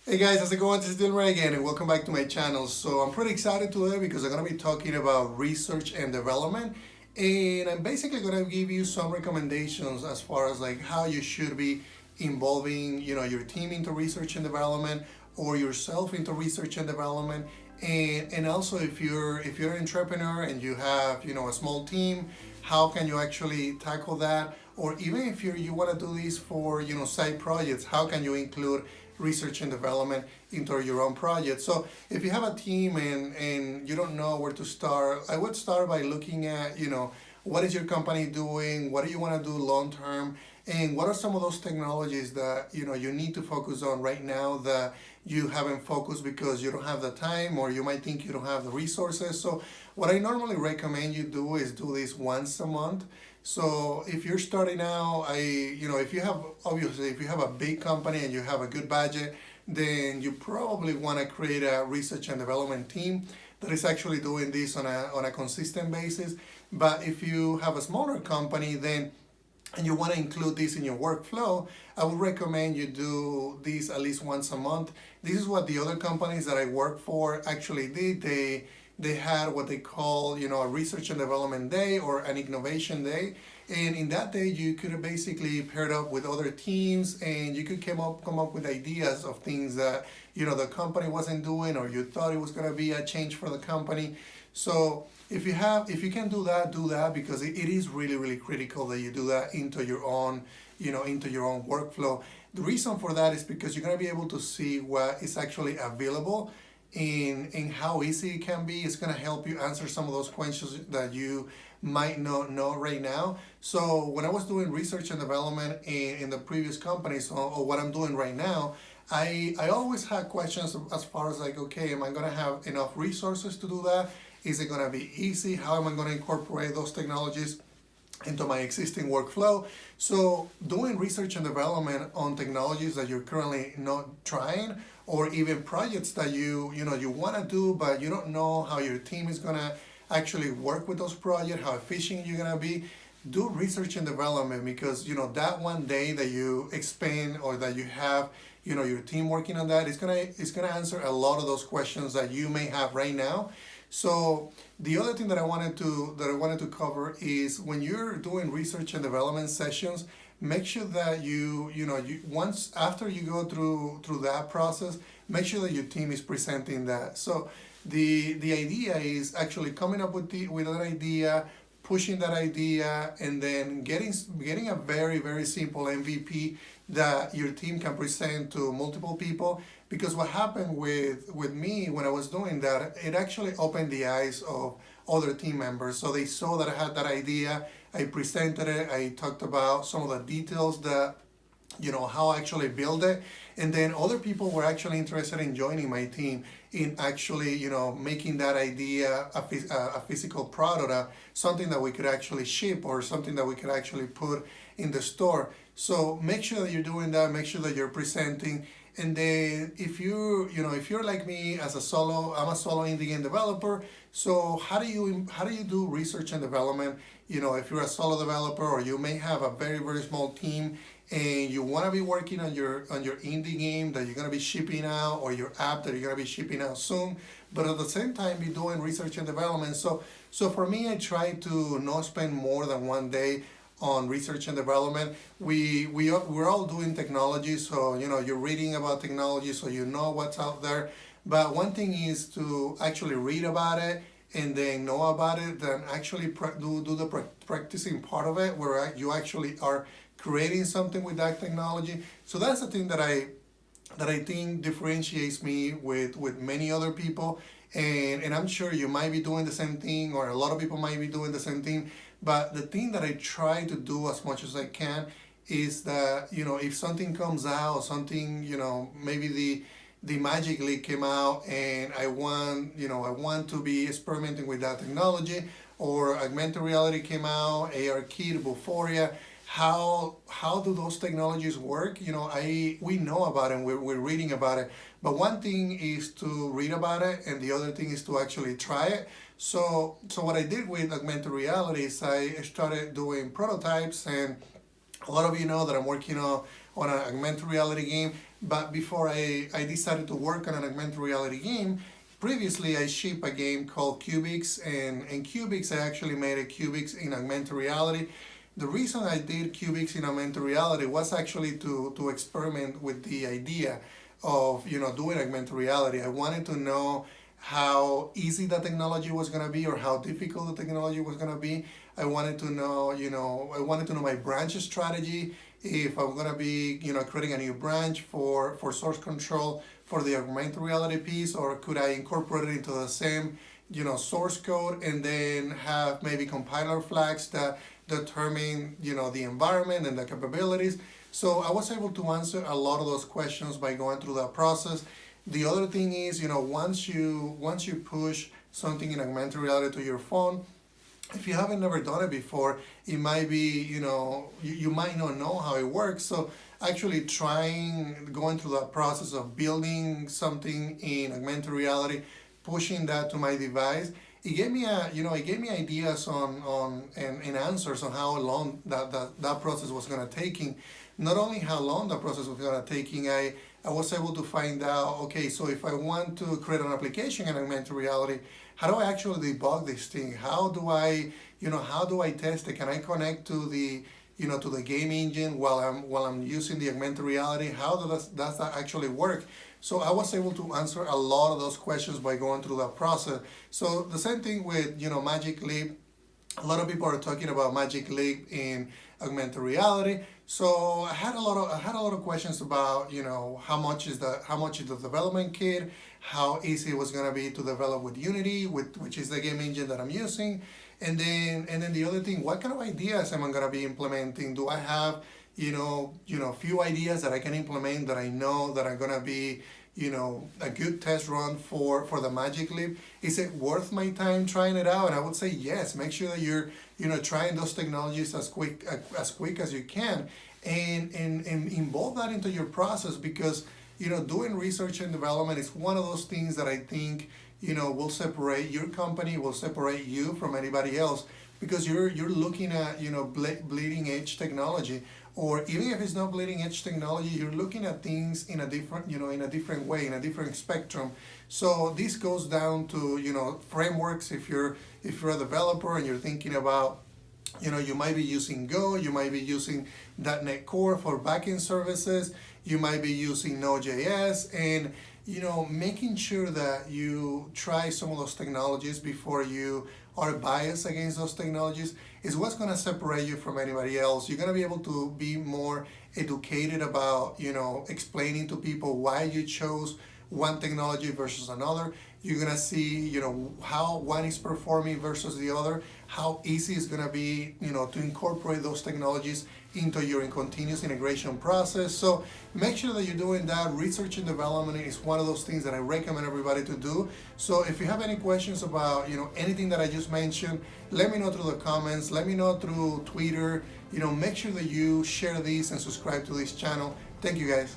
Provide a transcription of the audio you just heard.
Hey guys, how's it going? This is Dylan Ray again, and welcome back to my channel. So I'm pretty excited today because I'm going to be talking about research and development, and I'm basically going to give you some recommendations as far as like how you should be involving, your team into research and development, or yourself into research and development. And also if you're an entrepreneur and you have a small team, how can you actually tackle that? Or even if you want to do this for side projects, how can you include research and development into your own project? So if you have a team and you don't know where to start, I would start by looking at what is your company doing, what do you want to do long term, and what are some of those technologies that you need to focus on right now that you haven't focused because you don't have the time, or you might think you don't have the resources. So what I normally recommend you do is do this once a month. So if you're starting out, if you have, obviously, if you have a big company and you have a good budget, then you probably want to create a research and development team that is actually doing this on a consistent basis. But if you have a smaller company, then and you want to include this in your workflow, I would recommend you do this at least once a month. This is what the other companies that I work for actually did. They had what they call a research and development day or an innovation day, and in that day you could basically pair up with other teams and you could come up with ideas of things that the company wasn't doing, or you thought it was going to be a change for the company. So if you can do that, because it is really, really critical that you do that into your own workflow. The reason for that is because you're going to be able to see what is actually available in how easy it can be. It's going to help you answer some of those questions that you might not know right now. So when I was doing research and development in the previous companies, or what I'm doing right now, I always had questions as far as like, okay, am I going to have enough resources to do that? Is it going to be easy? How am I going to incorporate those technologies into my existing workflow? So doing research and development on technologies that you're currently not trying, or even projects that you want to do, but you don't know how your team is going to actually work with those projects, how efficient you're going to be. Do research and development, because that one day that you expand, or that you have your team working on that, it's gonna answer a lot of those questions that you may have right now. So the other thing that I wanted to cover is, when you're doing research and development sessions, make sure that you once after you go through that process, make sure that your team is presenting that. So the idea is actually coming up with an idea, pushing that idea, and then getting a very, very simple MVP that your team can present to multiple people. Because what happened with me when I was doing that, it actually opened the eyes of other team members. So they saw that I had that idea, I presented it, I talked about some of the details that how I actually build it, and then other people were actually interested in joining my team in actually making that idea a physical product, something that we could actually ship, or something that we could actually put in the store. So make sure that you're doing that, make sure that you're presenting. And then if you're like me, I'm a solo indie game developer. So how do you do research and development? If you're a solo developer, or you may have a very, very small team, and you want to be working on your indie game that you're going to be shipping out, or your app that you're going to be shipping out soon, but at the same time be doing research and development. So for me, I try to not spend more than one day on research and development. We're all doing technology, so you're reading about technology, so you know what's out there. But one thing is to actually read about it and then know about it, then actually do the practicing part of it, where you actually are creating something with that technology. So that's the thing that I think differentiates me with many other people. And I'm sure you might be doing the same thing, or a lot of people might be doing the same thing. But the thing that I try to do as much as I can is that if something comes out, something maybe the Magic League came out, and I want to be experimenting with that technology, or augmented reality came out, ARKit, Buforia. How do those technologies work? We know about it, we're reading about it. But one thing is to read about it, and the other thing is to actually try it. So what I did with augmented reality is I started doing prototypes, and a lot of you know that I'm working on an augmented reality game. But before I decided to work on an augmented reality game, previously I shipped a game called Cubics, and in Cubics I actually made a Cubics in augmented reality. The reason I did Cubics in augmented reality was actually to experiment with the idea of doing augmented reality. I wanted to know how easy the technology was going to be or how difficult the technology was going to be. I wanted to know, I wanted to know my branch strategy, if I'm going to be, creating a new branch for source control for the augmented reality piece, or could I incorporate it into the same, source code, and then have maybe compiler flags that determine, the environment and the capabilities. So I was able to answer a lot of those questions by going through that process. The other thing is, once you push something in augmented reality to your phone, if you haven't never done it before, it might be, you might not know how it works. So actually going through that process of building something in augmented reality, pushing that to my device, it gave me ideas and answers on how long that process was gonna taking. Not only how long the process was gonna taking, I was able to find out, okay, so if I want to create an application in augmented reality, how do I actually debug this thing? How do I test it? Can I connect to the game engine while I'm using the augmented reality? How does that actually work? So I was able to answer a lot of those questions by going through that process. So the same thing with Magic Leap. A lot of people are talking about Magic Leap in augmented reality. So I had a lot of questions about how much is the development kit, how easy it was gonna be to develop with Unity, which is the game engine that I'm using, and then the other thing, what kind of ideas am I gonna be implementing? Do I have few ideas that I can implement that I know that are gonna be a good test run for the Magic Leap? Is it worth my time trying it out? And I would say yes. Make sure that you're trying those technologies as quick as you can, and involve that into your process, because doing research and development is one of those things that I think will separate your company, will separate you from anybody else, because you're looking at bleeding edge technology. Or even if it's not bleeding edge technology, you're looking at things in a different way, in a different spectrum. So this goes down to frameworks. If you're a developer and you're thinking about, you might be using Go, you might be using .NET Core for backend services, you might be using Node.js, and making sure that you try some of those technologies before you are biased against those technologies is what's going to separate you from anybody else. You're going to be able to be more educated about, explaining to people why you chose one technology versus another. You're going to see, how one is performing versus the other, how easy it's going to be, to incorporate those technologies into your continuous integration process. So make sure that you're doing that. Research and development is one of those things that I recommend everybody to do. So if you have any questions about, anything that I just mentioned, let me know through the comments, let me know through Twitter. Make sure that you share these and subscribe to this channel. Thank you guys.